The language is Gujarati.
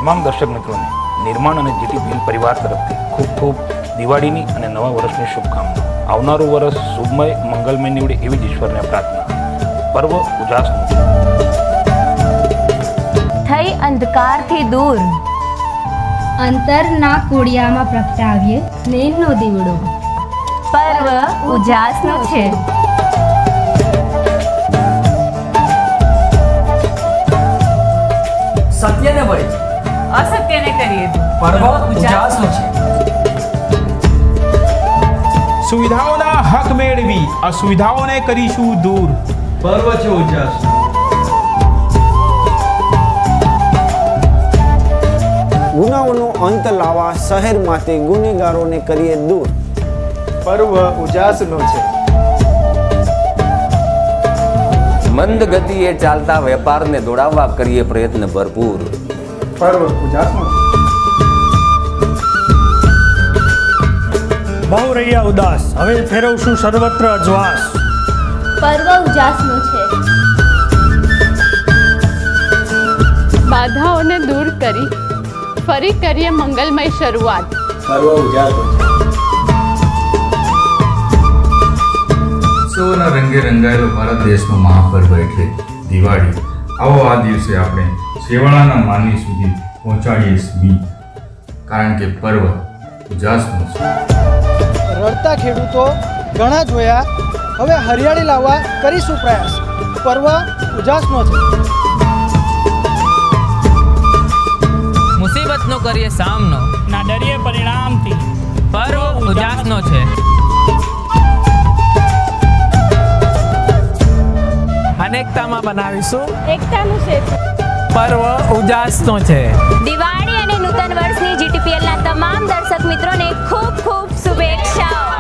તમામ દર્શક મિત્રોને નિર્માણ અને જીટીપીએલ પરિવાર તરફથી ખૂબ ખૂબ દિવાળીની અને નવા વર્ષની શુભકામનાઓ. આવનારું વર્ષ શુભમય મંગલમય નીવડે એવી જ ઈશ્વરને પ્રાર્થના. પર્વ ઉજાસનું થઈ અંધકારથી દૂર અંતરના કોડિયામાં પ્રગટાવીએ જ્ઞાનનો દીવડો. પર્વ ઉજાસનું છે. સત્યને વળી અસત્યને કરીએ પર્વ ઉજાસનો છે. સુવિધાઓના હક મેળવી અસુવિધાઓને કરીશું દૂર. પર્વ છે ઉજાસ. ગુનાઓનો અંત લાવવા શહેરમાંથી ગુનેગારોને કરીએ દૂર. પર્વ ઉજાસનો છે. મંદ ગતિએ ચાલતા વેપારને દોડાવવા કરીએ પ્રયત્ન ભરપૂર. પર્વ ઉજાસનો છે. બહુ રહ્યા ઉદાસ, હવે ફેરવશું સર્વત્ર અજવાસ. પર્વ ઉજાસનો છે. બાધાઓને દૂર કરી ફરી કરીએ મંગલમય શરૂઆત. પર્વ ઉજાસનો છે. ઉત્સવોના રંગે રંગાયેલો ભારત દેશનો મહાપર્વ એટલે દિવાળી. આવો આ દિવસે આપણે છેવાડાના માનવી સુધી પહોંચાડીએ સ્મિત, કારણ કે પર્વ ઉજાસનો છે. રડતા ખેડૂતો ઘણા જોયા, હવે હરિયાળી લાવવા કરીશું પ્રયાસ. પર્વ ઉજાસનો છે. મુસીબતનો કરીએ સામનો, ના ડરીએ પરિણામથી. પર્વ ઉજાસનો છે. અનેકતામાં બનાવીશું એકતાનું ક્ષેત્ર. પર્વ ઉજાસનો છે. દિવાળી અને નૂતન વર્ષની જીટીપીએલના તમામ દર્શક મિત્રોને ખૂબ ખૂબ શુભેચ્છાઓ.